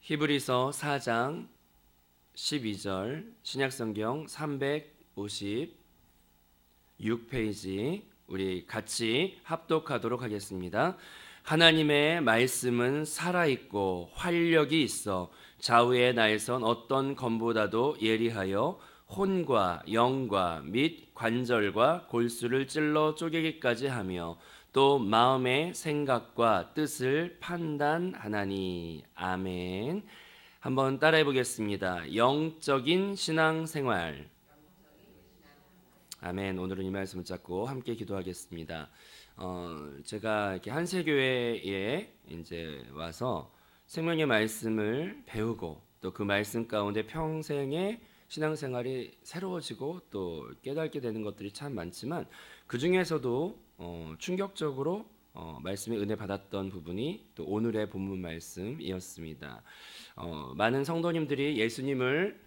히브리서 4장 12절 신약성경 356페이지 우리 같이 합독하도록 하겠습니다. 하나님의 말씀은 살아있고 활력이 있어 좌우의 날선 어떤 검보다도 예리하여 혼과 영과 및 관절과 골수를 찔러 쪼개기까지 하며 또 마음의 생각과 뜻을 판단하나니. 아멘. 한번 따라해 보겠습니다. 영적인 신앙생활. 아멘. 오늘은 이 말씀을 잡고 함께 기도하겠습니다. 제가 이렇게 한세교회에 이제 와서 생명의 말씀을 배우고 또 그 말씀 가운데 평생의 신앙생활이 새로워지고 또 깨닫게 되는 것들이 참 많지만 그 중에서도 충격적으로 말씀의 은혜 받았던 부분이 또 오늘의 본문 말씀이었습니다. 많은 성도님들이 예수님을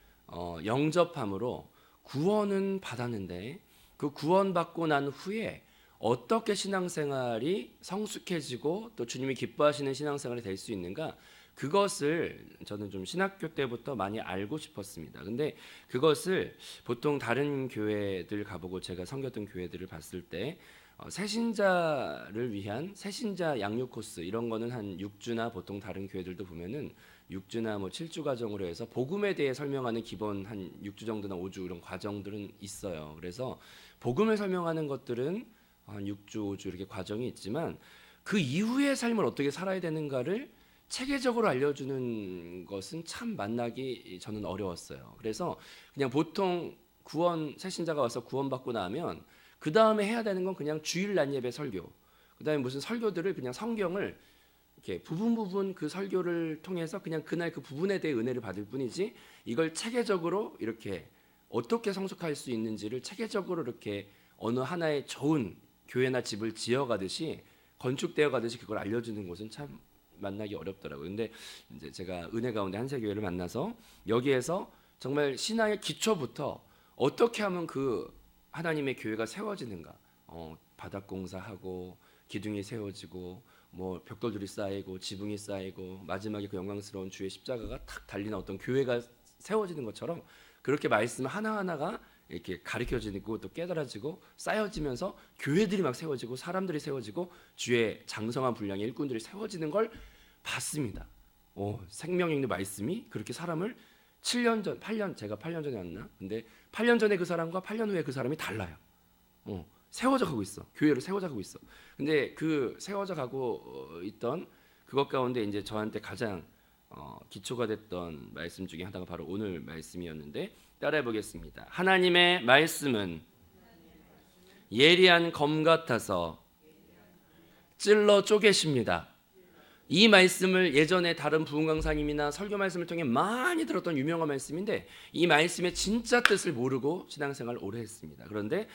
영접함으로 구원은 받았는데 그 구원받고 난 후에 어떻게 신앙생활이 성숙해지고 또 주님이 기뻐하시는 신앙생활이 될 수 있는가, 그것을 저는 좀 신학교 때부터 많이 알고 싶었습니다. 근데 그것을 보통 다른 교회들 가보고 제가 섬겼던 교회들을 봤을 때 새신자를 위한 새신자 양육 코스 이런 거는 한 6주나 보통 다른 교회들도 보면은 6주나 뭐 7주 과정으로 해서 복음에 대해 설명하는 기본 한 6주 정도나 5주 이런 과정들은 있어요. 그래서 복음을 설명하는 것들은 한 6주, 5주 이렇게 과정이 있지만 그 이후의 삶을 어떻게 살아야 되는가를 체계적으로 알려주는 것은 참 만나기 저는 어려웠어요. 그래서 그냥 보통 구원 새신자가 와서 구원받고 나면 그 다음에 해야 되는 건 그냥 주일 낮 예배 설교, 그 다음에 무슨 설교들을 그냥 성경을 이렇게 부분 그 설교를 통해서 그냥 그날 그 부분에 대해 은혜를 받을 뿐이지, 이걸 체계적으로 이렇게 어떻게 성숙할 수 있는지를 체계적으로 이렇게 어느 하나의 좋은 교회나 집을 지어가듯이 건축되어 가듯이 그걸 알려주는 곳은 참 만나기 어렵더라고요. 근데 이제 제가 은혜 가운데 한세교회를 만나서 여기에서 정말 신앙의 기초부터 어떻게 하면 그 하나님의 교회가 세워지는가, 바닥 공사하고 기둥이 세워지고 뭐 벽돌들이 쌓이고 지붕이 쌓이고 마지막에 그 영광스러운 주의 십자가가 탁 달리는 어떤 교회가 세워지는 것처럼 그렇게 말씀 하나하나가 이렇게 가르쳐지고 또 깨달아지고 쌓여지면서 교회들이 막 세워지고 사람들이 세워지고 주의 장성한 분량의 일꾼들이 세워지는 걸 봤습니다. 생명 있는 말씀이 그렇게 사람을 7년 전, 8년, 제가 8년 전에 왔나? 근데 8년 전에 그 사람과 8년 후에 그 사람이 달라요. 세워져 가고 있어. 교회를 세워져 가고 있어. 근데 그 세워져 가고 있던 그것 가운데 이제 저한테 가장 기초가 됐던 말씀 중에 하나가 바로 오늘 말씀이었는데 따라해 보겠습니다. 하나님의 말씀은 예리한 검 같아서 찔러 쪼개십니다. 이 말씀을 예전에 다른 부흥 강사님이나 설교 말씀을 통해 많이 들었던 유명한 말씀인데 이 말씀의 진짜 뜻을 모르고 신앙생활을 오래 했습니다. 그런데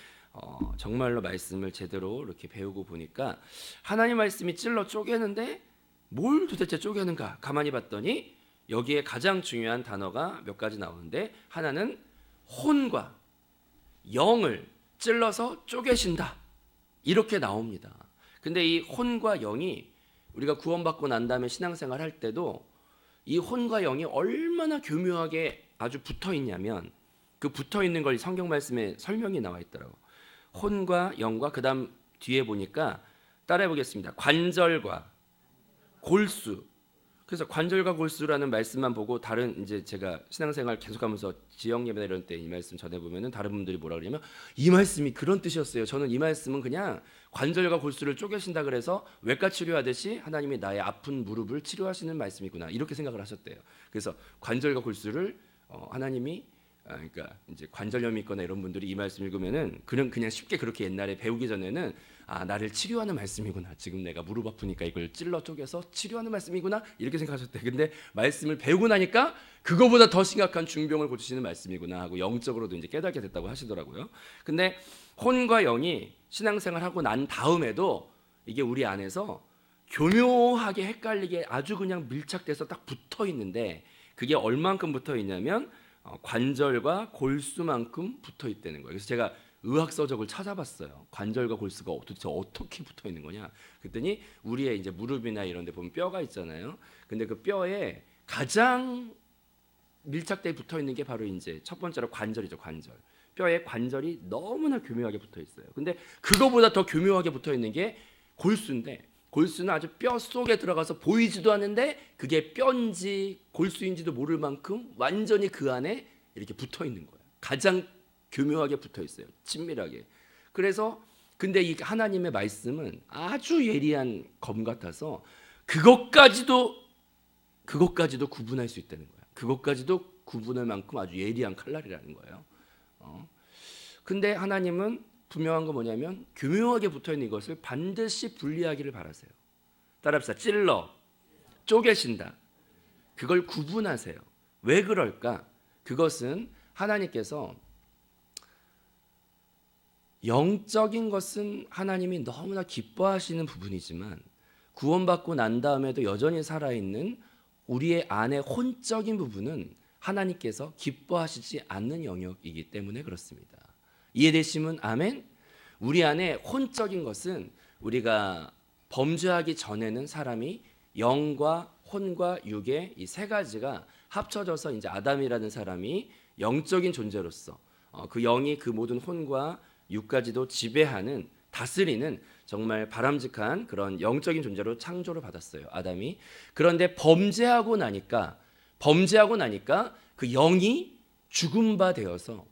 정말로 말씀을 제대로 이렇게 배우고 보니까 하나님 말씀이 찔러 쪼개는데 뭘 도대체 쪼개는가 가만히 봤더니 여기에 가장 중요한 단어가 몇 가지 나오는데, 하나는 혼과 영을 찔러서 쪼개신다 이렇게 나옵니다. 근데 이 혼과 영이 우리가 구원받고 난 다음에 신앙생활 할 때도 이 혼과 영이 얼마나 교묘하게 아주 붙어 있냐면 그 붙어 있는 걸 성경 말씀에 설명이 나와 있더라고. 혼과 영과 그다음 뒤에 보니까 따라해 보겠습니다. 관절과 골수. 그래서 관절과 골수라는 말씀만 보고 다른 이제 제가 신앙생활 계속하면서 지역 예배나 이런 때 이 말씀 전해 보면은 다른 분들이 뭐라 그러냐면 이 말씀이 그런 뜻이었어요. 저는 이 말씀은 그냥 관절과 골수를 쪼개신다 그래서 외과 치료하듯이 하나님이 나의 아픈 무릎을 치료하시는 말씀이구나 이렇게 생각을 하셨대요. 그래서 관절과 골수를 하나님이 그러니까 이제 관절염이 있거나 이런 분들이 이 말씀 읽으면은 그냥 쉽게 그렇게 옛날에 배우기 전에는 나를 치료하는 말씀이구나. 지금 내가 무릎 아프니까 이걸 찔러 쪼개서 치료하는 말씀이구나 이렇게 생각하셨대. 근데 말씀을 배우고 나니까 그거보다 더 심각한 중병을 고치시는 말씀이구나 하고 영적으로도 이제 깨닫게 됐다고 하시더라고요. 근데 혼과 영이 신앙생활하고 난 다음에도 이게 우리 안에서 교묘하게 헷갈리게 아주 그냥 밀착돼서 딱 붙어 있는데 그게 얼만큼 붙어 있냐면 관절과 골수만큼 붙어 있다는 거예요. 그래서 제가 의학서적을 찾아봤어요. 관절과 골수가 도대체 어떻게 붙어 있는 거냐. 그랬더니 우리의 이제 무릎이나 이런 데 보면 뼈가 있잖아요. 근데 그 뼈에 가장 밀착되어 붙어 있는 게 바로 이제 첫 번째로 관절이죠. 관절. 뼈에 관절이 너무나 교묘하게 붙어 있어요. 근데 그거보다 더 교묘하게 붙어 있는 게 골수인데, 골수는 아주 뼈 속에 들어가서 보이지도 않는데 그게 뼈인지 골수인지도 모를 만큼 완전히 그 안에 이렇게 붙어 있는 거예요. 가장 교묘하게 붙어 있어요. 친밀하게. 그래서 근데 이 하나님의 말씀은 아주 예리한 검 같아서 그것까지도 구분할 수 있다는 거예요. 그것까지도 구분할 만큼 아주 예리한 칼날이라는 거예요. 근데 하나님은 분명한 거 뭐냐면 교묘하게 붙어있는 것을 반드시 분리하기를 바라세요. 따라합시다. 찔러 쪼개신다. 그걸 구분하세요. 왜 그럴까? 그것은 하나님께서 영적인 것은 하나님이 너무나 기뻐하시는 부분이지만 구원받고 난 다음에도 여전히 살아있는 우리의 안에 혼적인 부분은 하나님께서 기뻐하시지 않는 영역이기 때문에 그렇습니다. 이해되시면 아멘? 우리 안에 혼적인 것은 우리가 범죄하기 전에는 사람이 영과 혼과 육의 이 세 가지가 합쳐져서 이제 아담이라는 사람이 영적인 존재로서 그 영이 그 모든 혼과 육까지도 지배하는 다스리는 정말 바람직한 그런 영적인 존재로 창조를 받았어요. 아담이. 그런데 범죄하고 나니까 그 영이 죽은 바 되어서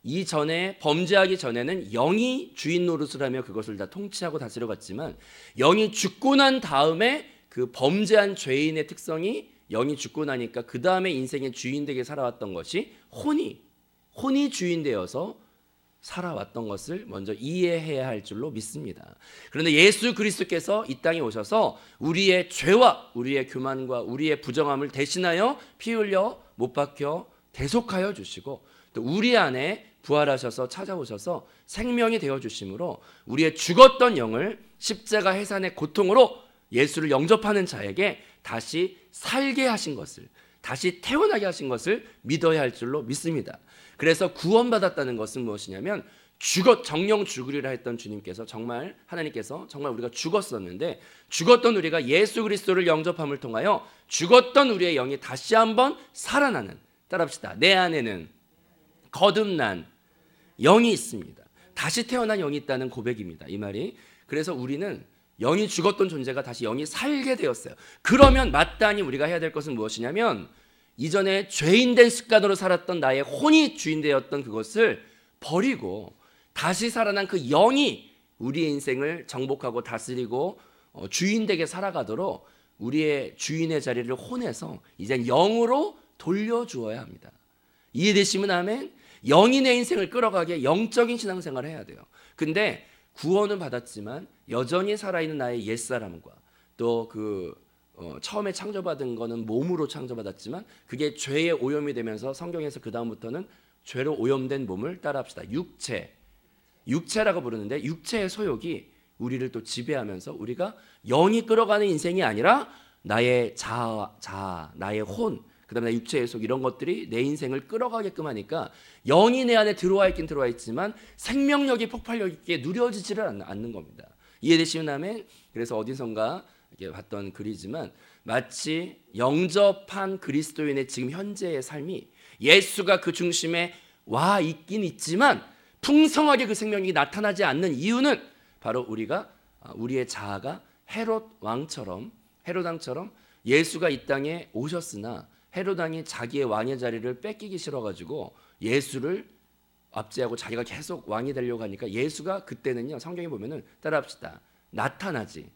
이전에 범죄하기 전에는 영이 주인 노릇을 하며 그것을 다 통치하고 다스려 갔지만 영이 죽고 난 다음에 그 범죄한 죄인의 특성이 영이 죽고 나니까 그 다음에 인생의 주인 되게 살아왔던 것이 혼이 주인 되어서 살아왔던 것을 먼저 이해해야 할 줄로 믿습니다. 그런데 예수 그리스도께서 이 땅에 오셔서 우리의 죄와 우리의 교만과 우리의 부정함을 대신하여 피 흘려 못 박혀 대속하여 주시고 또 우리 안에 부활하셔서 찾아오셔서 생명이 되어 주심으로 우리의 죽었던 영을 십자가 해산의 고통으로 예수를 영접하는 자에게 다시 살게 하신 것을, 다시 태어나게 하신 것을 믿어야 할 줄로 믿습니다. 그래서 구원받았다는 것은 무엇이냐면 정령 죽으리라 했던 주님께서 하나님께서 정말 우리가 죽었었는데 죽었던 우리가 예수 그리스도를 영접함을 통하여 죽었던 우리의 영이 다시 한번 살아나는, 따라합시다. 내 안에는 거듭난 영이 있습니다. 다시 태어난 영이 있다는 고백입니다. 이 말이. 그래서 우리는 영이 죽었던 존재가 다시 영이 살게 되었어요. 그러면 마땅히 우리가 해야 될 것은 무엇이냐면 이전에 죄인된 습관으로 살았던 나의 혼이 주인되었던 그것을 버리고 다시 살아난 그 영이 우리의 인생을 정복하고 다스리고 주인되게 살아가도록 우리의 주인의 자리를 혼에서 이젠 영으로 돌려주어야 합니다. 이해되시면 아멘? 영이 내 인생을 끌어가게 영적인 신앙생활을 해야 돼요. 근데 구원은 받았지만 여전히 살아있는 나의 옛사람과 또 처음에 창조받은 거는 몸으로 창조받았지만 그게 죄에 오염이 되면서 성경에서 그 다음부터는 죄로 오염된 몸을 따라합시다. 육체라고 부르는데 육체의 소욕이 우리를 또 지배하면서 우리가 영이 끌어가는 인생이 아니라 나의 자아, 나의 혼, 그 다음에 육체의 속 이런 것들이 내 인생을 끌어가게끔 하니까 영이 내 안에 들어와 있긴 들어와 있지만 생명력이 폭발력 있게 누려지지를 않는 겁니다. 이해되시면 아멘? 그래서 어디선가 이렇게 봤던 글이지만 마치 영접한 그리스도인의 지금 현재의 삶이 예수가 그 중심에 와 있긴 있지만 풍성하게 그 생명이 나타나지 않는 이유는 바로 우리의 자아가 헤롯 왕처럼 예수가 이 땅에 오셨으나 헤롯 왕이 자기의 왕의 자리를 뺏기기 싫어가지고 예수를 압제하고 자기가 계속 왕이 되려고 하니까 예수가 그때는요 성경에 보면은 따라합시다. 나타나지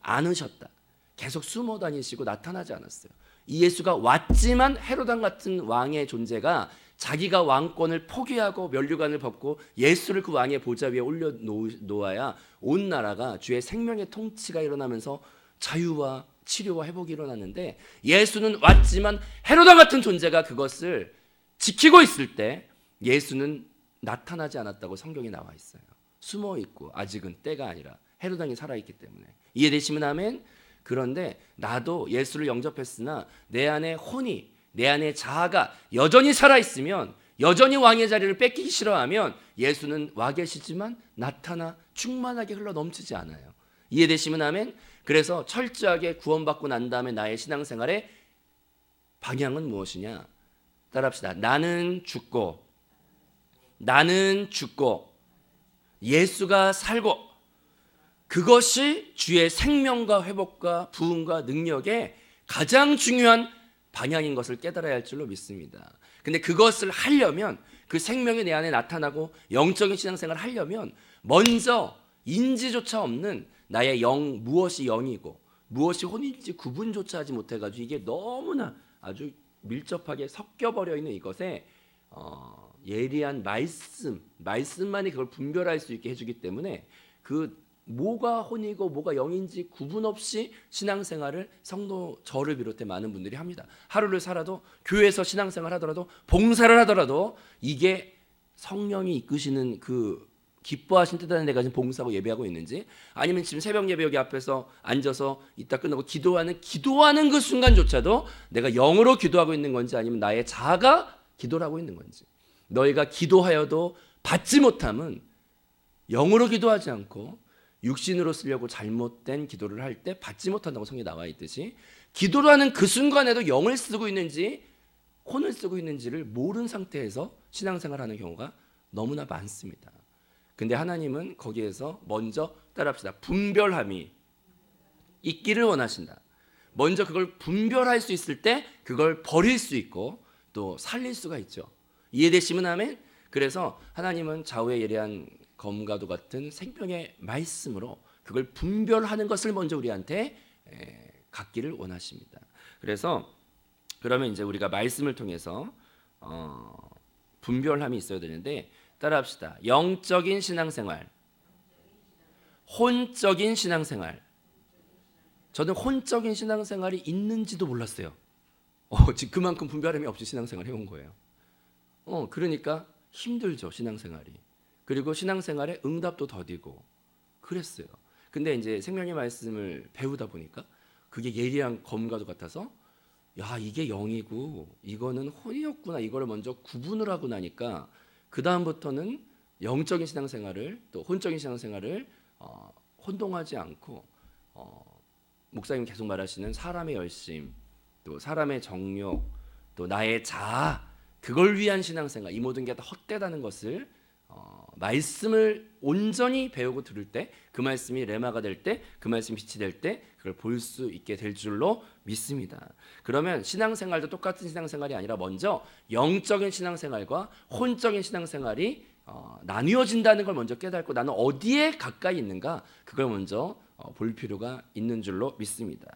않으셨다. 계속 숨어 다니시고 나타나지 않았어요. 이 예수가 왔지만 헤롯 왕 같은 왕의 존재가 자기가 왕권을 포기하고 면류관을 벗고 예수를 그 왕의 보좌 위에 올려놓아야 온 나라가 주의 생명의 통치가 일어나면서 자유와 치료와 회복이 일어났는데 예수는 왔지만 헤롯 왕 같은 존재가 그것을 지키고 있을 때 예수는 나타나지 않았다고 성경에 나와 있어요. 숨어 있고 아직은 때가 아니라 헤롯 왕이 살아있기 때문에. 이해되시면 아멘? 그런데 나도 예수를 영접했으나 내 안에 혼이, 내 안에 자아가 여전히 살아있으면, 여전히 왕의 자리를 뺏기기 싫어하면 예수는 와 계시지만 나타나 충만하게 흘러 넘치지 않아요. 이해되시면 아멘? 그래서 철저하게 구원받고 난 다음에 나의 신앙생활의 방향은 무엇이냐? 따라합시다. 나는 죽고 예수가 살고, 그것이 주의 생명과 회복과 부흥과 능력의 가장 중요한 방향인 것을 깨달아야 할 줄로 믿습니다. 근데 그것을 하려면, 그 생명이 내 안에 나타나고 영적인 신앙생활을 하려면 먼저 인지조차 없는 나의 영, 무엇이 영이고 무엇이 혼인지 구분조차 하지 못해가지고 이게 너무나 아주 밀접하게 섞여버려 있는 이것에 예리한 말씀만이 그걸 분별할 수 있게 해주기 때문에 그 뭐가 혼이고 뭐가 영인지 구분 없이 신앙생활을 성도 저를 비롯해 많은 분들이 합니다. 하루를 살아도, 교회에서 신앙생활 하더라도, 봉사를 하더라도 이게 성령이 이끄시는 그 기뻐하신 뜻하는 데가 지금 봉사하고 예배하고 있는지, 아니면 지금 새벽 예배 여기 앞에서 앉아서 이따 끝나고 기도하는 그 순간조차도 내가 영으로 기도하고 있는 건지, 아니면 나의 자아가 기도를 하고 있는 건지. 너희가 기도하여도 받지 못함은 영으로 기도하지 않고 육신으로 쓰려고 잘못된 기도를 할 때 받지 못한다고 성경에 나와 있듯이, 기도를 하는 그 순간에도 영을 쓰고 있는지 혼을 쓰고 있는지를 모르는 상태에서 신앙생활하는 경우가 너무나 많습니다. 근데 하나님은 거기에서 먼저 따라합시다. 분별함이 있기를 원하신다. 먼저 그걸 분별할 수 있을 때 그걸 버릴 수 있고 또 살릴 수가 있죠. 이해되시면 아멘? 그래서 하나님은 좌우의 예리한 검과도 같은 생명의 말씀으로 그걸 분별하는 것을 먼저 우리한테 갖기를 원하십니다. 그래서 그러면 이제 우리가 말씀을 통해서 분별함이 있어야 되는데, 따라합시다. 영적인 신앙생활, 혼적인 신앙생활. 저는 혼적인 신앙생활이 있는지도 몰랐어요. 지금 그만큼 분별함이 없이 신앙생활 해온 거예요. 그러니까 힘들죠, 신앙생활이. 그리고 신앙생활에 응답도 더디고 그랬어요. 근데 이제 생명의 말씀을 배우다 보니까 그게 예리한 검과도 같아서, 야, 이게 영이고 이거는 혼이었구나, 이거를 먼저 구분을 하고 나니까 그 다음부터는 영적인 신앙생활을, 또 혼적인 신앙생활을 혼동하지 않고, 목사님 계속 말하시는 사람의 열심, 또 사람의 정욕, 또 나의 자아, 그걸 위한 신앙생활, 이 모든 게 다 헛되다는 것을 말씀을 온전히 배우고 들을 때, 그 말씀이 레마가 될 때, 그 말씀이 빛이 될 때 그걸 볼 수 있게 될 줄로 믿습니다. 그러면 신앙생활도 똑같은 신앙생활이 아니라 먼저 영적인 신앙생활과 혼적인 신앙생활이 나뉘어진다는 걸 먼저 깨닫고, 나는 어디에 가까이 있는가, 그걸 먼저 볼 필요가 있는 줄로 믿습니다.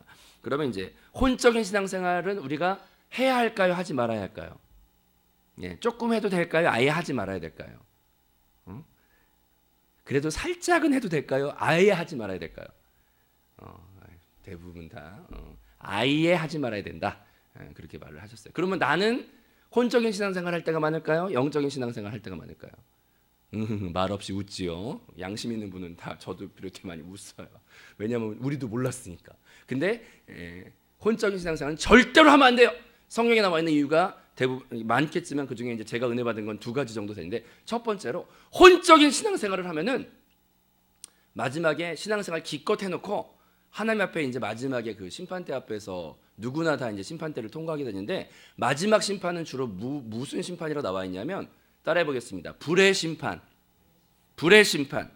그러면 이제 혼적인 신앙생활은 우리가 해야 할까요, 하지 말아야 할까요? 조금 해도 될까요, 아예 하지 말아야 될까요? 그래도 살짝은 해도 될까요, 아예 하지 말아야 될까요? 대부분 다 아예 하지 말아야 된다, 그렇게 말을 하셨어요. 그러면 나는 혼적인 신앙생활 할 때가 많을까요, 영적인 신앙생활 할 때가 많을까요? 말없이 웃지요. 양심 있는 분은 다 저도 비롯해 많이 웃어요. 왜냐하면 우리도 몰랐으니까. 근데 혼적인 신앙생활은 절대로 하면 안 돼요. 성경에 나와 있는 이유가 대부분 많겠지만 그 중에 이제 제가 은혜 받은 건 2가지 정도 되는데, 첫 번째로 혼적인 신앙생활을 하면은 마지막에 신앙생활 기껏 해놓고 하나님 앞에 이제 마지막에 그 심판대 앞에서 누구나 다 이제 심판대를 통과하게 되는데, 마지막 심판은 주로 무슨 심판이라고 나와 있냐면, 따라해 보겠습니다. 불의 심판. 불의 심판.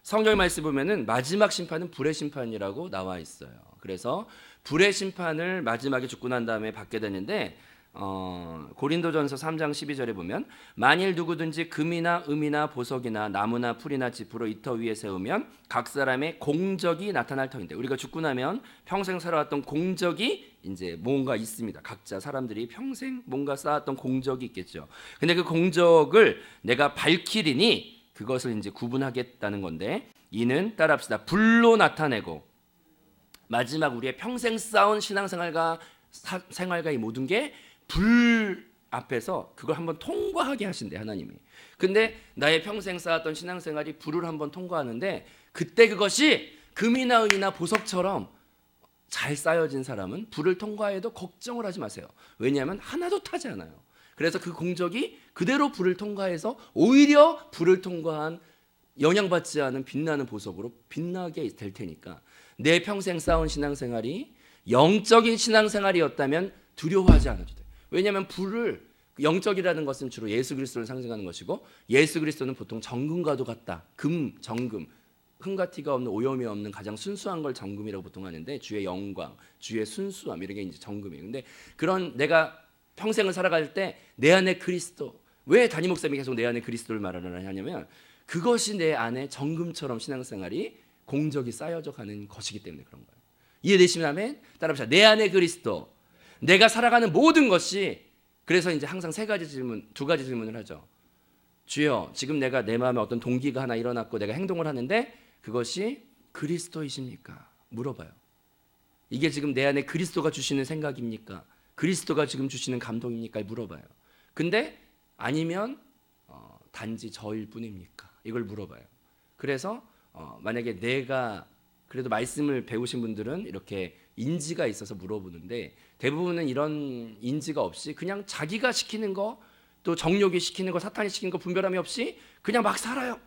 성경 말씀 보면은 마지막 심판은 불의 심판이라고 나와 있어요. 그래서 불의 심판을 마지막에 죽고 난 다음에 받게 되는데, 고린도전서 3장 12절에 보면, 만일 누구든지 금이나 음이나 보석이나 나무나 풀이나 짚으로 이 터 위에 세우면 각 사람의 공적이 나타날 터인데, 우리가 죽고 나면 평생 살아왔던 공적이 이제 뭔가 있습니다. 각자 사람들이 평생 뭔가 쌓았던 공적이 있겠죠. 근데 그 공적을 내가 밝히리니 그것을 이제 구분하겠다는 건데, 이는 따라합시다. 불로 나타내고, 마지막 우리의 평생 쌓은 신앙생활과 생활과 이 모든 게 불 앞에서 그걸 한번 통과하게 하신대, 하나님이. 근데 나의 평생 쌓았던 신앙생활이 불을 한번 통과하는데, 그때 그것이 금이나 은이나 보석처럼 잘 쌓여진 사람은 불을 통과해도 걱정을 하지 마세요. 왜냐하면 하나도 타지 않아요. 그래서 그 공적이 그대로 불을 통과해서 오히려 불을 통과한 영향받지 않은 빛나는 보석으로 빛나게 될 테니까, 내 평생 쌓은 신앙생활이 영적인 신앙생활이었다면 두려워하지 않아도 돼. 왜냐하면 불을, 영적이라는 것은 주로 예수 그리스도를 상징하는 것이고, 예수 그리스도는 보통 정금과도 같다. 금, 정금, 흠과 티가 없는, 오염이 없는 가장 순수한 걸 정금이라고 보통 하는데, 주의 영광, 주의 순수함, 이런 게 이제 정금이에요. 근데 그런 내가 평생을 살아갈 때 내 안에 그리스도, 왜 담임 목사님이 계속 내 안에 그리스도를 말하냐면, 그것이 내 안에 정금처럼 신앙생활이 공적이 쌓여져 가는 것이기 때문에 그런 거예요. 이해되시면 아멘? 따라합시다. 내 안에 그리스도, 내가 살아가는 모든 것이. 그래서 이제 항상 두 가지 질문을 하죠. 주여, 지금 내가 내 마음에 어떤 동기가 하나 일어났고 내가 행동을 하는데 그것이 그리스도이십니까? 물어봐요. 이게 지금 내 안에 그리스도가 주시는 생각입니까? 그리스도가 지금 주시는 감동입니까? 물어봐요. 근데 아니면 단지 저일 뿐입니까? 이걸 물어봐요. 그래서 만약에 내가 그래도 말씀을 배우신 분들은 이렇게 인지가 있어서 물어보는데, 대부분은 이런 인지가 없이 그냥 자기가 시키는 거, 또 정욕이 시키는 거, 사탄이 시키는 거 분별함이 없이 그냥 막 살아요.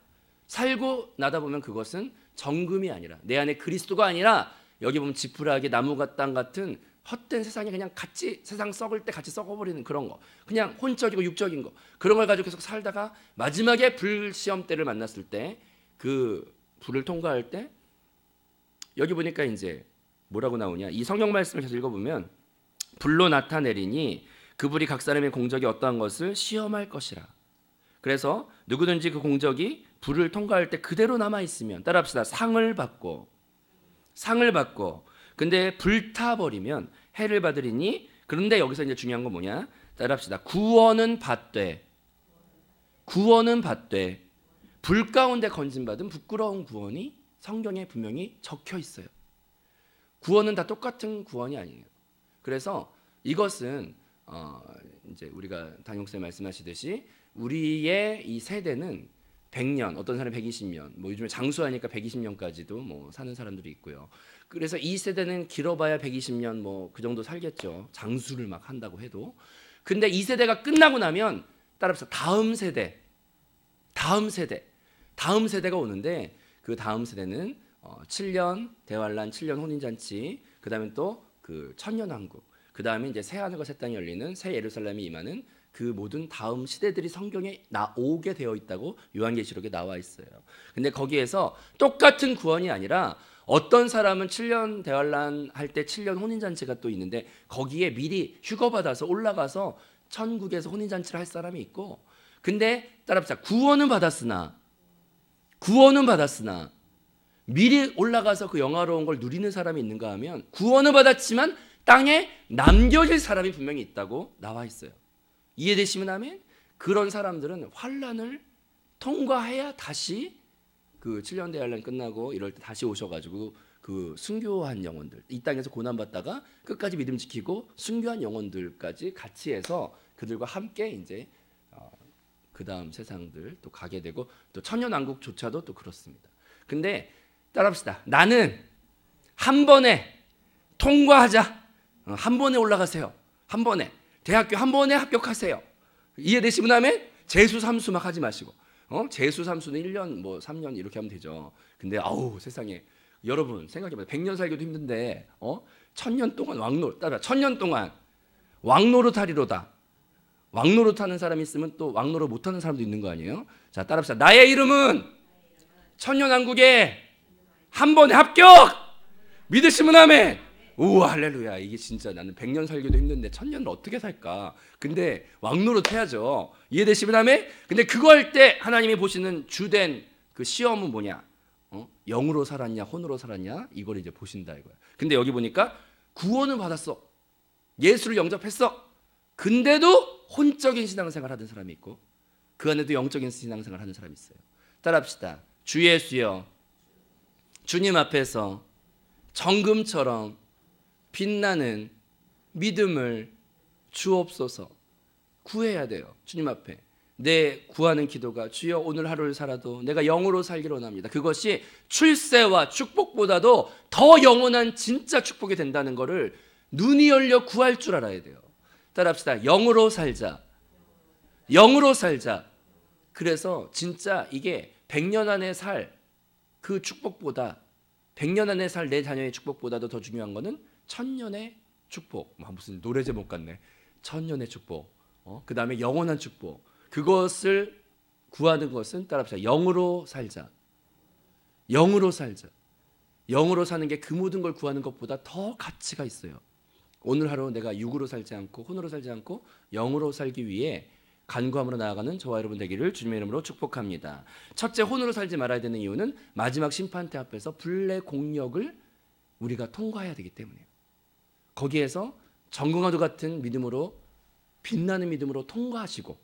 살고 나다 보면 그것은 정금이 아니라, 내 안에 그리스도가 아니라, 여기 보면 지푸라기, 나무가 땅 같은 헛된 세상에 그냥 같이, 세상 썩을 때 같이 썩어버리는 그런 거, 그냥 혼적이고 육적인 거, 그런 걸 가지고 계속 살다가 마지막에 불시험대를 만났을 때, 그 불을 통과할 때, 여기 보니까 이제 뭐라고 나오냐, 이 성경 말씀을 계속 읽어보면 불로 나타내리니 그 불이 각 사람의 공적이 어떠한 것을 시험할 것이라. 그래서 누구든지 그 공적이 불을 통과할 때 그대로 남아있으면, 따라합시다, 상을 받고, 근데 불타버리면 해를 받으리니. 그런데 여기서 이제 중요한 건 뭐냐, 따라합시다. 구원은 받되 불 가운데 건진받은 부끄러운 구원이 성경에 분명히 적혀 있어요. 구원은 다 똑같은 구원이 아니에요. 그래서 이것은 이제 우리가 담임 목사님 말씀하시듯이 우리의 이 세대는 100년, 어떤 사람 120년, 뭐 요즘에 장수하니까 120년까지도 뭐 사는 사람들이 있고요. 그래서 이 세대는 길어봐야 120년 뭐 그 정도 살겠죠. 장수를 막 한다고 해도. 근데 이 세대가 끝나고 나면, 따라서 다음 세대가 오는데, 그 다음 세대는 7년 대환란, 7년 혼인잔치, 그 다음에 또 그 천년왕국, 그 다음에 이제 새 하늘과 새 땅이 열리는 새 예루살렘이 임하는 그 모든 다음 시대들이 성경에 나오게 되어 있다고 요한계시록에 나와 있어요. 근데 거기에서 똑같은 구원이 아니라, 어떤 사람은 7년 대환란 할 때 7년 혼인잔치가 또 있는데 거기에 미리 휴거받아서 올라가서 천국에서 혼인잔치를 할 사람이 있고, 근데 따라합시다. 구원은 받았으나 미리 올라가서 그 영화로운 걸 누리는 사람이 있는가 하면, 구원은 받았지만 땅에 남겨질 사람이 분명히 있다고 나와 있어요. 이해되시면 아멘? 그런 사람들은 환란을 통과해야 다시 그 7년 대환란 끝나고 이럴 때 다시 오셔가지고 그 순교한 영혼들, 이 땅에서 고난받다가 끝까지 믿음 지키고 순교한 영혼들까지 같이 해서 그들과 함께 이제 그 다음 세상들 또 가게 되고, 또 천년왕국조차도 또 그렇습니다. 근데 따라합시다. 나는 한 번에 통과하자. 한 번에 올라가세요. 한 번에 대학교 한 번에 합격하세요. 이해되시면 하면 재수 삼수 막 하지 마시고, 재수 삼수는 1년 뭐 3년 이렇게 하면 되죠. 근데 아우 세상에, 여러분 생각해봐요. 100년 살기도 힘든데 1000년 동안 따라 1000년 동안 왕노릇하리로다. 왕노릇 하는 사람이 있으면 또 왕노릇 못하는 사람도 있는 거 아니에요? 자, 따라합시다. 나의 이름은 천년왕국에 한 번에 합격! 믿으시면 아멘. 우와 할렐루야. 이게 진짜 나는 100년 살기도 힘든데 1000년을 어떻게 살까? 근데 왕노릇 해야죠. 이해되시면 아멘. 근데 그거 할 때 하나님이 보시는 주된 그 시험은 뭐냐? 영으로 살았냐 혼으로 살았냐? 이걸 이제 보신다 이거야. 근데 여기 보니까 구원은 받았어. 예수를 영접했어. 근데도 혼적인 신앙생활 하던 사람이 있고, 그 안에도 영적인 신앙생활 하는 사람이 있어요. 따라합시다. 주 예수여, 주님 앞에서 정금처럼 빛나는 믿음을 주옵소서. 구해야 돼요. 주님 앞에 내 구하는 기도가, 주여 오늘 하루를 살아도 내가 영으로 살기를 원합니다. 그것이 출세와 축복보다도 더 영원한 진짜 축복이 된다는 것을 눈이 열려 구할 줄 알아야 돼요. 따라합시다. 영으로 살자. 그래서 진짜 이게 100년 안에 살 그 축복보다 100년 안에 살 내 자녀의 축복보다도 더 중요한 거는 천년의 축복. 무슨 노래 제목 같네. 천년의 축복. 그 다음에 영원한 축복. 그것을 구하는 것은 따라합시다. 영으로 살자. 영으로 살자. 영으로 사는 게 그 모든 걸 구하는 것보다 더 가치가 있어요. 오늘 하루 내가 육으로 살지 않고 혼으로 살지 않고 영으로 살기 위해 간구함으로 나아가는 저와 여러분 되기를 주님의 이름으로 축복합니다. 첫째, 혼으로 살지 말아야 되는 이유는 마지막 심판대 앞에서 불의 공력을 우리가 통과해야 되기 때문이에요. 거기에서 정금과도 같은 믿음으로 빛나는 믿음으로 통과하시고,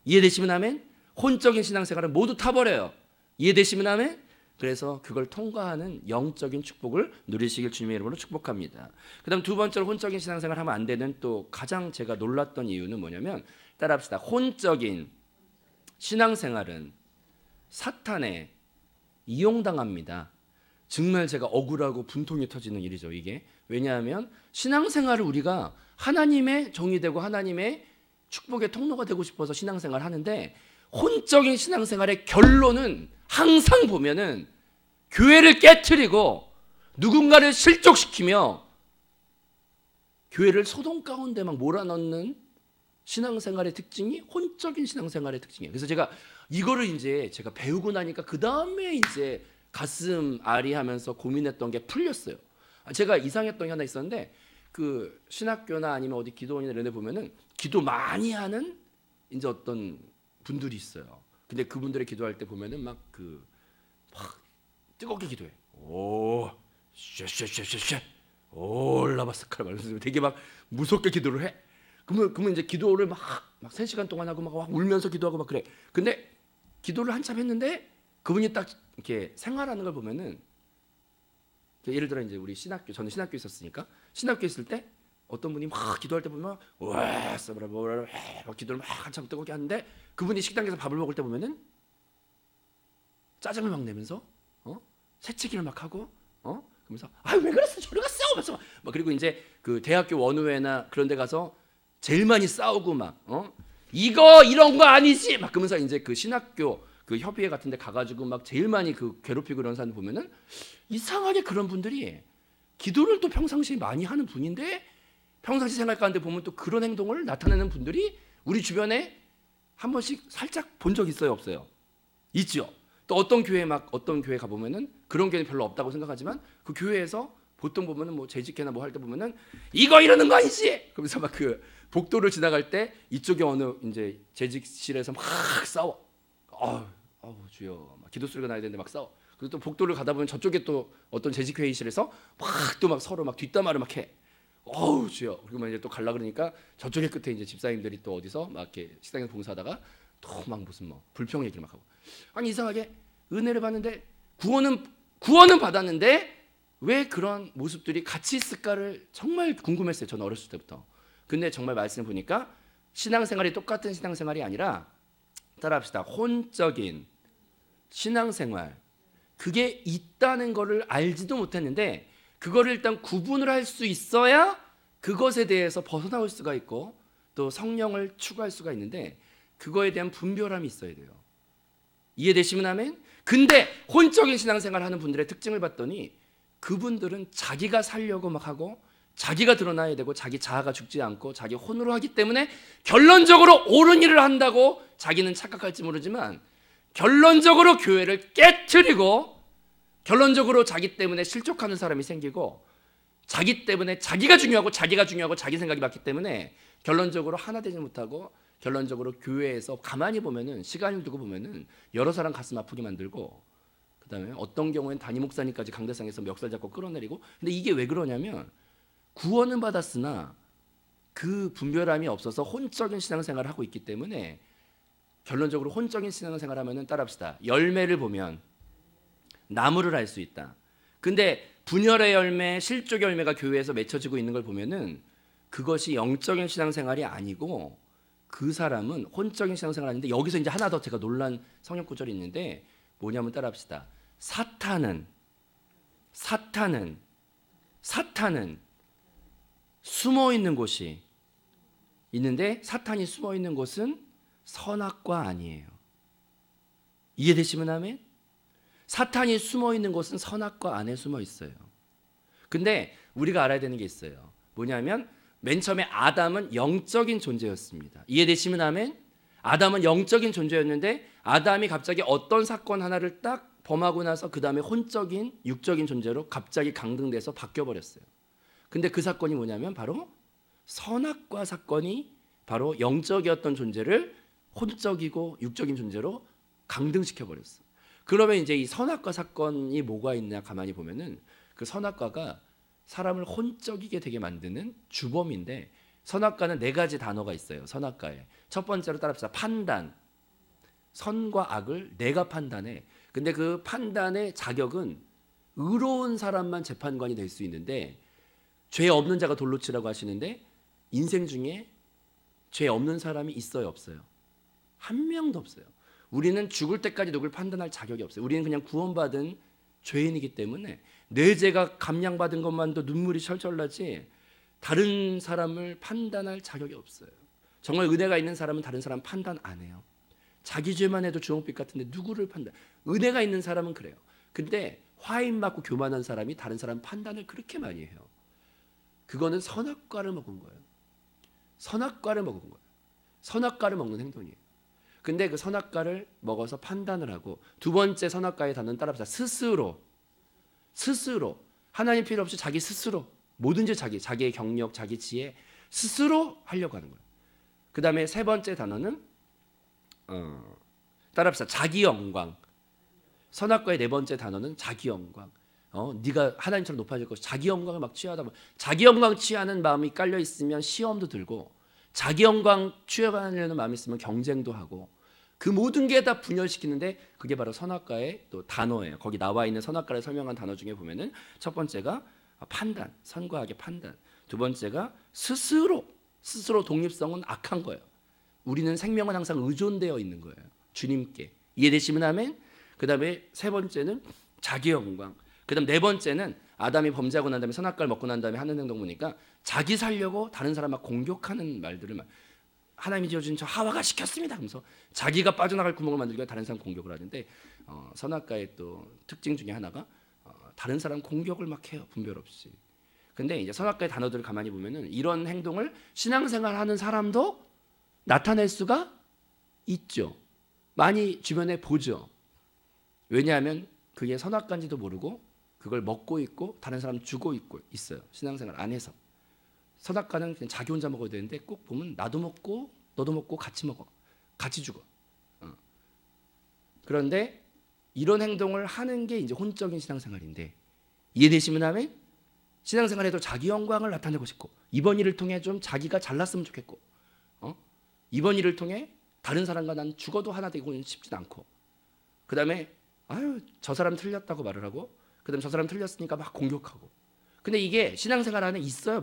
이해되시면 아멘? 혼적인 신앙생활은 모두 타버려요. 이해되시면 아멘? 그래서 그걸 통과하는 영적인 축복을 누리시길 주님의 이름으로 축복합니다. 그 다음 두 번째로 혼적인 신앙생활 하면 안 되는 또 가장 제가 놀랐던 이유는 뭐냐면, 따라합시다. 혼적인 신앙생활은 사탄에 이용당합니다. 정말 제가 억울하고 분통이 터지는 일이죠, 이게. 왜냐하면 신앙생활을 우리가 하나님의 종이 되고 하나님의 축복의 통로가 되고 싶어서 신앙생활을 하는데, 혼적인 신앙생활의 결론은 항상 보면은 교회를 깨트리고 누군가를 실족시키며 교회를 소동 가운데 막 몰아넣는 신앙생활의 특징이 혼적인 신앙생활의 특징이에요. 그래서 제가 이거를 이제 제가 배우고 나니까 그 다음에 이제 가슴 아리하면서 고민했던 게 풀렸어요. 제가 이상했던 게 하나 있었는데, 그 신학교나 아니면 어디 기도원이나 이런 데 보면은 기도 많이 하는 이제 어떤 분들이 있어요. 근데 그분들의 기도할 때 보면은 막 뜨겁게 기도해. 오, 쉐쉐쉐쉐쉐, 올라바스카라 말면서 되게 막 무섭게 기도를 해. 그러면 이제 기도를 막 3시간 동안 하고 막 울면서 기도하고 막 그래. 근데 기도를 한참 했는데 그분이 딱 이렇게 생활하는 걸 보면은, 예를 들어 이제 우리 신학교, 저는 신학교 있었으니까 신학교 있을 때 어떤 분이 막 기도할 때 보면 와, 써브라보라 막 기도를 막 한참 뜨겁게 하는데, 그분이 식당에서 밥을 먹을 때 보면은 짜증을 막 내면서 새치기를 막 하고 그러면서 왜 그랬어 저리 갔어 하면서 막, 그리고 이제 그 대학교 원우회나 그런 데 가서 제일 많이 싸우고 막 이거 이런 거 아니지 막 그러면서 이제 그 신학교 그 협의회 같은 데 가가지고 막 제일 많이 그 괴롭히고 그런 사람 보면은, 이상하게 그런 분들이 기도를 또 평상시에 많이 하는 분인데 평상시 생활 가운데 보면 또 그런 행동을 나타내는 분들이 우리 주변에 한 번씩 살짝 본 적 있어요, 없어요? 있죠. 또 어떤 교회 가보면은 그런 교회는 별로 없다고 생각하지만 그 교회에서 보통 보면은 뭐 재직회나 뭐 할 때 보면은 이거 이러는 거 아니지? 그러면서 막 그 복도를 지나갈 때 이쪽에 어느 이제 재직실에서 막 싸워. 주여, 막 기도 소리가 나야 되는데 막 싸워. 그리고 또 복도를 가다 보면 저쪽에 또 어떤 재직회의실에서 막 서로 막 뒷담화를 막 해. 주여. 그리고 이제 또 갈라 그러니까 저쪽에 끝에 이제 집사님들이 또 어디서 막 이렇게 식당에서 봉사하다가 또 막 무슨 뭐 불평 얘기를 막 하고. 아니 이상하게 은혜를 받는데 구원은 받았는데 왜 그런 모습들이 같이 있을까를 정말 궁금했어요. 저는 어렸을 때부터. 근데 정말 말씀 보니까 신앙생활이 똑같은 신앙생활이 아니라, 따라합시다. 혼적인 신앙생활, 그게 있다는 거를 알지도 못했는데 그거를 일단 구분을 할 수 있어야 그것에 대해서 벗어나올 수가 있고 또 성령을 추구할 수가 있는데, 그거에 대한 분별함이 있어야 돼요. 이해되시면 아멘? 근데 혼적인 신앙생활 하는 분들의 특징을 봤더니 그분들은 자기가 살려고 막 하고 자기가 드러나야 되고 자기 자아가 죽지 않고 자기 혼으로 하기 때문에 결론적으로 옳은 일을 한다고 자기는 착각할지 모르지만 결론적으로 교회를 깨트리고 결론적으로 자기 때문에 실족하는 사람이 생기고, 자기 때문에 자기가 중요하고 자기 생각이 맞기 때문에 결론적으로 하나 되지 못하고 결론적으로 교회에서 가만히 보면은, 시간을 두고 보면은 여러 사람 가슴 아프게 만들고, 그 다음에 어떤 경우엔 담임 목사님까지 강대상에서 멱살 잡고 끌어내리고. 근데 이게 왜 그러냐면 구원은 받았으나 그 분별함이 없어서 혼적인 신앙생활을 하고 있기 때문에, 결론적으로 혼적인 신앙생활 하면은 따라합시다. 열매를 보면 나무를 알 수 있다. 근데 분열의 열매, 실족의 열매가 교회에서 맺혀지고 있는 걸 보면은 그것이 영적인 신앙생활이 아니고 그 사람은 혼적인 신앙생활 아닌데, 여기서 이제 하나 더 제가 놀란 성경 구절이 있는데 뭐냐면 따라합시다. 사탄은 숨어 있는 곳이 있는데, 사탄이 숨어 있는 곳은 선악과 아니에요. 이해되시면 아멘? 사탄이 숨어 있는 곳은 선악과 안에 숨어 있어요. 근데 우리가 알아야 되는 게 있어요. 뭐냐면 맨 처음에 아담은 영적인 존재였습니다. 이해되시면 아멘? 아담은 영적인 존재였는데 아담이 갑자기 어떤 사건 하나를 딱 범하고 나서 그 다음에 혼적인 육적인 존재로 갑자기 강등돼서 바뀌어버렸어요. 근데 그 사건이 뭐냐면 바로 선악과 사건이 바로 영적이었던 존재를 혼적이고 육적인 존재로 강등시켜버렸어. 그러면 이제 이 선악과 사건이 뭐가 있냐 가만히 보면은 그 선악과가 사람을 혼적이게 되게 만드는 주범인데 선악과는 4가지 단어가 있어요. 선악과에 첫 번째로 따라합시다. 판단. 선과 악을 내가 판단해. 근데 그 판단의 자격은 의로운 사람만 재판관이 될 수 있는데 죄 없는 자가 돌로 치라고 하시는데 인생 중에 죄 없는 사람이 있어요, 없어요? 한 명도 없어요. 우리는 죽을 때까지 누굴 판단할 자격이 없어요. 우리는 그냥 구원받은 죄인이기 때문에 내 죄가 감량받은 것만도 눈물이 철철 나지 다른 사람을 판단할 자격이 없어요. 정말 은혜가 있는 사람은 다른 사람 판단 안 해요. 자기 죄만 해도 주홍빛 같은데 누구를 판단? 은혜가 있는 사람은 그래요. 근데 화인 맞고 교만한 사람이 다른 사람 판단을 그렇게 많이 해요. 그거는 선악과를 먹은 거예요. 선악과를 먹은 거예요. 선악과를 먹는 행동이에요. 근데 그 선악과를 먹어서 판단을 하고 두 번째 선악과의 단어는 따라합시다. 스스로. 하나님 필요 없이 자기 스스로 뭐든지 자기의 경력, 자기 지혜 스스로 하려고 하는 거예요. 그 다음에 세 번째 단어는 따라합시다. 자기 영광. 선악과의 4번째 단어는 자기 영광. 네가 하나님처럼 높아질 것이 자기 영광을 막 취하다 보면 자기 영광 취하는 마음이 깔려 있으면 시험도 들고 자기 영광 취하려는 마음이 있으면 경쟁도 하고 그 모든 게 다 분열시키는데 그게 바로 선악과의 또 단어예요. 거기 나와 있는 선악과를 설명한 단어 중에 보면은 첫 번째가 판단, 선과 악의 판단. 두 번째가 스스로 독립성은 악한 거예요. 우리는 생명은 항상 의존되어 있는 거예요. 주님께. 이해되시면 아멘? 그 다음에 세 번째는 자기 영광. 그 다음 4번째는 아담이 범죄하고 난 다음에 선악과를 먹고 난 다음에 하는 행동 보니까 자기 살려고 다른 사람 막 공격하는 말들을 막 하나님이 지어준 저 하와가 시켰습니다 하면서 자기가 빠져나갈 구멍을 만들고 다른 사람 공격을 하는데 선악과의 또 특징 중에 하나가 다른 사람 공격을 막 해요. 분별 없이. 근데 이제 선악과의 단어들을 가만히 보면은 이런 행동을 신앙생활 하는 사람도 나타낼 수가 있죠. 많이 주변에 보죠. 왜냐하면 그게 선악과인지도 모르고 그걸 먹고 있고 다른 사람 주고 있고 있어요. 신앙생활 안에서. 선악과는 그냥 자기 혼자 먹어야 되는데 꼭 보면 나도 먹고 너도 먹고 같이 먹어. 같이 죽어. 그런데 이런 행동을 하는 게 이제 혼적인 신앙생활인데 이해되시면 하면 신앙생활에도 자기 영광을 나타내고 싶고 이번 일을 통해 좀 자기가 잘났으면 좋겠고 이번 일을 통해 다른 사람과 난 죽어도 하나 되고는 싶진 않고 그 다음에 저 사람 틀렸다고 말을 하고 그 다음에 저 사람 틀렸으니까 막 공격하고 근데 이게 신앙생활 안에 있어요?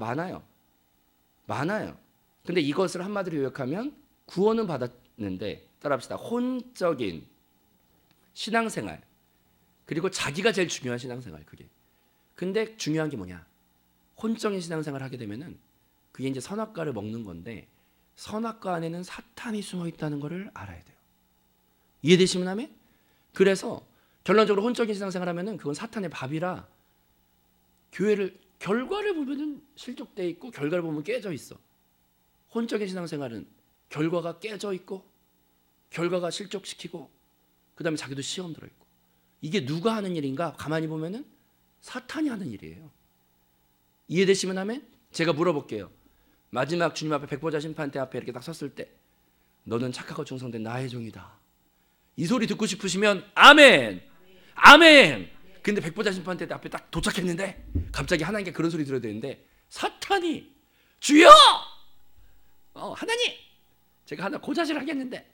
많아요. 근데 이것을 한마디로 요약하면 구원은 받았는데 따라합시다. 혼적인 신앙생활 그리고 자기가 제일 중요한 신앙생활 그게 근데 중요한 게 뭐냐 혼적인 신앙생활을 하게 되면은 그게 이제 선악과를 먹는 건데 선악과 안에는 사탄이 숨어 있다는 것을 알아야 돼요. 이해되시면 하면? 그래서 결론적으로 혼적인 신앙생활 하면은 그건 사탄의 밥이라 교회를 결과를 보면은 실족돼 있고 결과를 보면 깨져 있어. 혼적인 신앙생활은 결과가 깨져 있고 결과가 실족시키고 그다음에 자기도 시험 들어 있고 이게 누가 하는 일인가? 가만히 보면은 사탄이 하는 일이에요. 이해되시면 하면 제가 물어볼게요. 마지막 주님 앞에 백보자 심판대 앞에 이렇게 딱 섰을 때 너는 착하고 충성된 나의 종이다. 이 소리 듣고 싶으시면 아멘. 근데 백보자 심판대 앞에 딱 도착했는데 갑자기 하나님께 그런 소리 들어야 되는데 사탄이 주여 하나님 제가 하나 고자질 하겠는데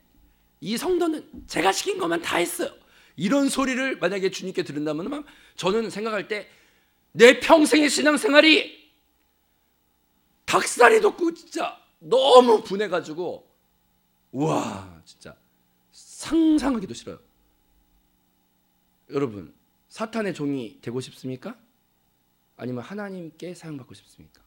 이 성도는 제가 시킨 것만 다 했어요. 이런 소리를 만약에 주님께 들은다면 저는 생각할 때 내 평생의 신앙생활이 닭살이 돋고 진짜 너무 분해가지고 우와 진짜 상상하기도 싫어요. 여러분 사탄의 종이 되고 싶습니까? 아니면 하나님께 사용받고 싶습니까?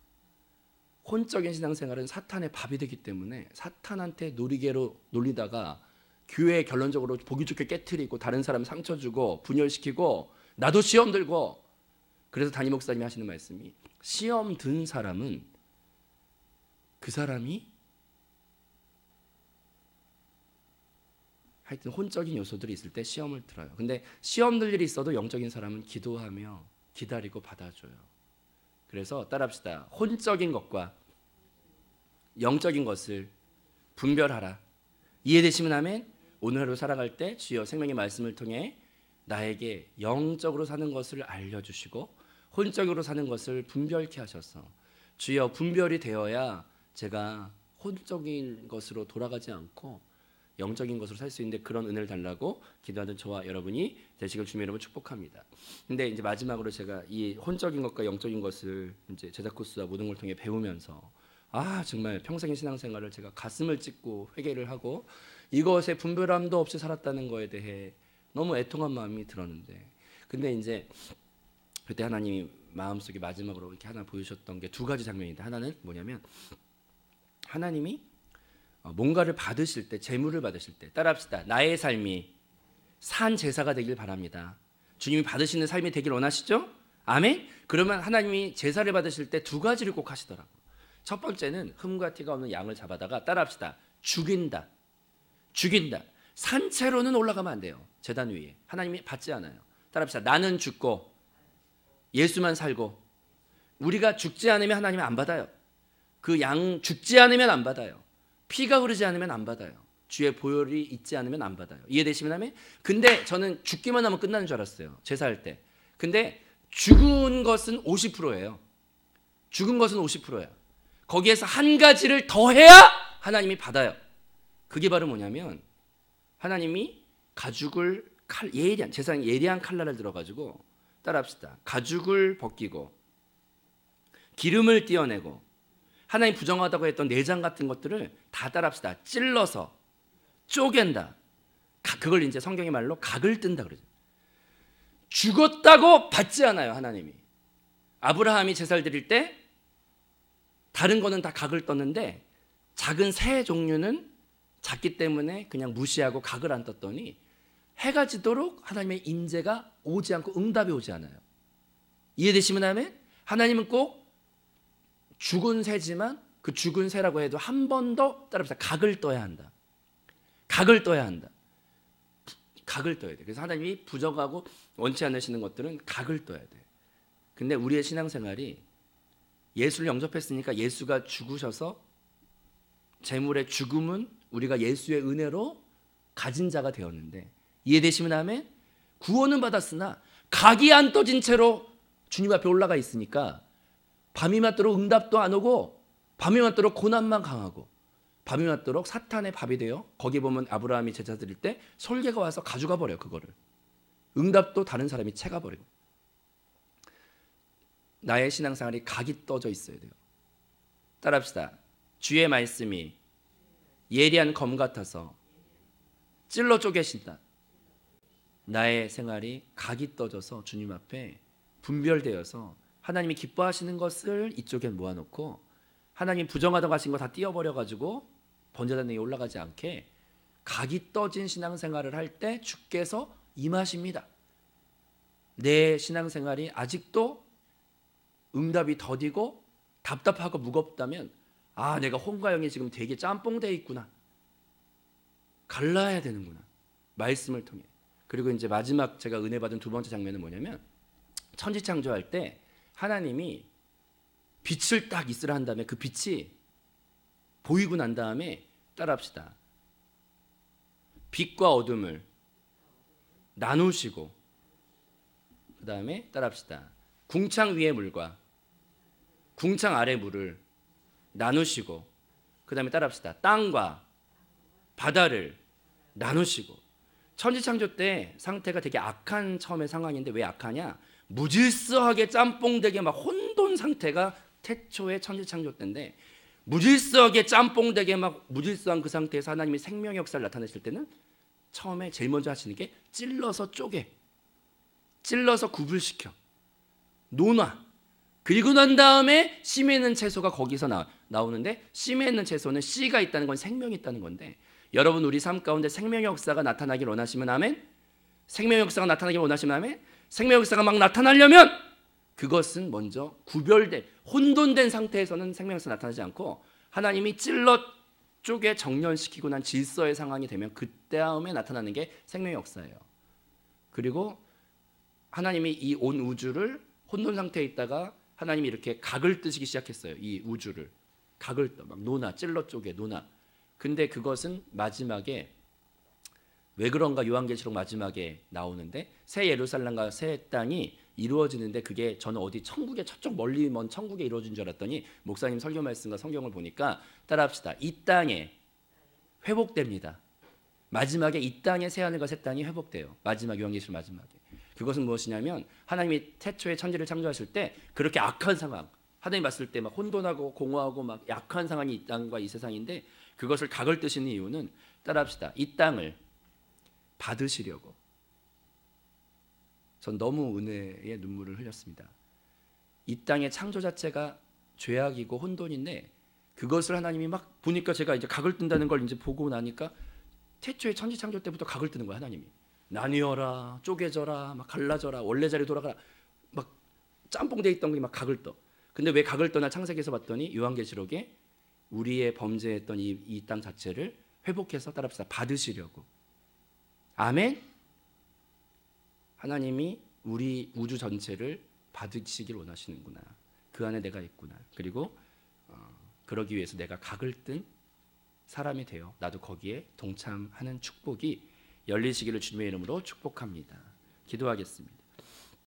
혼적인 신앙생활은 사탄의 밥이 되기 때문에 사탄한테 놀이개로 놀리다가 교회 결론적으로 보기 좋게 깨트리고 다른 사람 상처 주고 분열시키고 나도 시험 들고. 그래서 담임 목사님이 하시는 말씀이 시험 든 사람은 그 사람이 하여튼 혼적인 요소들이 있을 때 시험을 들어요. 근데 시험 들 일이 있어도 영적인 사람은 기도하며 기다리고 받아줘요. 그래서 따라합시다. 혼적인 것과 영적인 것을 분별하라. 이해되시면 아멘. 오늘 하루 살아갈 때 주여 생명의 말씀을 통해 나에게 영적으로 사는 것을 알려주시고 혼적으로 사는 것을 분별케 하셔서 주여 분별이 되어야 제가 혼적인 것으로 돌아가지 않고 영적인 것으로 살 수 있는데 그런 은혜를 달라고 기도하는 저와 여러분이 되시길 주님의 이름으로 축복합니다. 근데 이제 마지막으로 제가 이 혼적인 것과 영적인 것을 이제 제자 코스와 모든 걸 통해 배우면서 정말 평생의 신앙생활을 제가 가슴을 찢고 회개를 하고 이것에 분별함도 없이 살았다는 거에 대해 너무 애통한 마음이 들었는데 근데 이제 그때 하나님이 마음속에 마지막으로 이렇게 하나 보여주셨던 게 두 가지 장면인데 하나는 뭐냐면 하나님이 뭔가를 받으실 때 제물을 받으실 때 따라합시다. 나의 삶이 산 제사가 되길 바랍니다. 주님이 받으시는 삶이 되길 원하시죠? 아멘? 그러면 하나님이 제사를 받으실 때 두 가지를 꼭 하시더라고요. 첫 번째는 흠과 티가 없는 양을 잡아다가 따라합시다. 죽인다. 산채로는 올라가면 안 돼요. 제단 위에. 하나님이 받지 않아요. 따라합시다. 나는 죽고 예수만 살고 우리가 죽지 않으면 하나님은 안 받아요. 그 양 죽지 않으면 안 받아요. 피가 흐르지 않으면 안 받아요. 주의 보혈이 있지 않으면 안 받아요. 이해되시면 하면? 근데 저는 죽기만 하면 끝나는 줄 알았어요. 제사할 때. 근데 죽은 것은 50%예요. 죽은 것은 50%예요. 거기에서 한 가지를 더 해야 하나님이 받아요. 그게 바로 뭐냐면 하나님이 가죽을 제사장이 예리한 칼날을 들어가지고 따라합시다. 가죽을 벗기고 기름을 떼어내고 하나님 부정하다고 했던 내장 같은 것들을 다 따라합시다. 찔러서 쪼갠다. 그걸 이제 성경의 말로 각을 뜬다 그러죠. 죽었다고 받지 않아요. 하나님이. 아브라함이 제사를 드릴 때 다른 거는 다 각을 떴는데 작은 새 종류는 작기 때문에 그냥 무시하고 각을 안 떴더니 해가 지도록 하나님의 인재가 오지 않고 응답이 오지 않아요. 이해되시면 하면 하나님은 꼭 죽은 새지만 그 죽은 새라고 해도 한 번 더 따라합시다. 각을 떠야 한다. 각을 떠야 돼. 그래서 하나님이 부정하고 원치 않으시는 것들은 각을 떠야 돼. 근데 우리의 신앙생활이 예수를 영접했으니까 예수가 죽으셔서 재물의 죽음은 우리가 예수의 은혜로 가진 자가 되었는데 이해되시면 아멘? 구원은 받았으나 각이 안 떠진 채로 주님 앞에 올라가 있으니까 밤이 맞도록 응답도 안 오고 밤이 맞도록 고난만 강하고 밤이 맞도록 사탄의 밥이 되어 거기 보면 아브라함이 제사 드릴 때 솔개가 와서 가져가 버려요. 그거를. 응답도 다른 사람이 채가 버리고. 나의 신앙생활이 각이 떠져 있어야 돼요. 따라합시다. 주의 말씀이 예리한 검 같아서 찔러 쪼개신다. 나의 생활이 각이 떠져서 주님 앞에 분별되어서 하나님이 기뻐하시는 것을 이쪽에 모아놓고 하나님 부정하다고 하신 거 다 띄워버려가지고 번제단 위에 올라가지 않게 각이 떠진 신앙생활을 할 때 주께서 임하십니다. 내 신앙생활이 아직도 응답이 더디고 답답하고 무겁다면 내가 혼과 영이 지금 되게 짬뽕돼 있구나. 갈라야 되는구나. 말씀을 통해. 그리고 이제 마지막 제가 은혜 받은 두 번째 장면은 뭐냐면 천지창조할 때 하나님이 빛을 딱 있으라 한 다음에 그 빛이 보이고 난 다음에 따라합시다. 빛과 어둠을 나누시고 그 다음에 따라합시다. 궁창 위의 물과 궁창 아래 물을 나누시고 그 다음에 따라합시다. 땅과 바다를 나누시고 천지창조 때 상태가 되게 악한 처음에 상황인데 왜 악하냐? 무질서하게 짬뽕되게 막 혼돈 상태가 태초의 천지창조 때인데 무질서하게 짬뽕되게 막 무질서한 그 상태에서 하나님이 생명의 역사를 나타내실 때는 처음에 제일 먼저 하시는 게 찔러서 쪼개, 찔러서 구분시켜, 논아. 그리고 난 다음에 씨에 있는 채소가 거기서 나오는데 씨에 있는 채소는 씨가 있다는 건 생명이 있다는 건데 여러분 우리 삶 가운데 생명의 역사가 나타나길 원하시면 아멘. 생명의 역사가 나타나길 원하시면 아멘. 생명의 역사가 막 나타나려면 그것은 먼저 구별된 혼돈된 상태에서는 생명의 역사가 나타나지 않고 하나님이 찔러 쪼개 정렬시키고 난 질서의 상황이 되면 그다음에 나타나는 게 생명의 역사예요. 그리고 하나님이 이 온 우주를 혼돈 상태에 있다가 하나님이 이렇게 각을 뜨시기 시작했어요. 이 우주를 각을 떠 막 노나 찔러 쪼개 노나. 근데 그것은 마지막에 왜 그런가 요한계시록 마지막에 나오는데 새 예루살렘과 새 땅이 이루어지는데 그게 저는 어디 천국에 저쪽 멀리 먼 천국에 이루어진 줄 알았더니 목사님 설교 말씀과 성경을 보니까 따라합시다. 이 땅에 회복됩니다. 마지막에 이 땅에 새 하늘과 새 땅이 회복돼요. 마지막 요한계시록 마지막에. 그것은 무엇이냐면 하나님이 태초에 천지를 창조하실 때 그렇게 악한 상황 하나님 봤을 때 막 혼돈하고 공허하고 막 약한 상황이 이 땅과 이 세상인데 그것을 각을 뜨시는 이유는 따라합시다. 이 땅을 받으시려고. 전 너무 은혜의 눈물을 흘렸습니다. 이 땅의 창조 자체가 죄악이고 혼돈인데 그것을 하나님이 막 보니까 제가 이제 각을 뜬다는 걸 이제 보고 나니까 태초의 천지 창조 때부터 각을 뜨는 거야 하나님이. 나뉘어라, 쪼개져라, 막 갈라져라, 원래 자리에 돌아가라, 막 짬뽕돼 있던 게 막 각을 떠. 근데 왜 각을 떠나 창세기에서 봤더니 요한계시록에 우리의 범죄했던 이 땅 자체를 회복해서 따라합시다. 받으시려고. 아멘. 하나님이 우리 우주 전체를 받으시길 원하시는구나. 그 안에 내가 있구나. 그리고 그러기 위해서 내가 각을 뜬 사람이 되어 나도 거기에 동참하는 축복이 열리시기를 주님의 이름으로 축복합니다. 기도하겠습니다.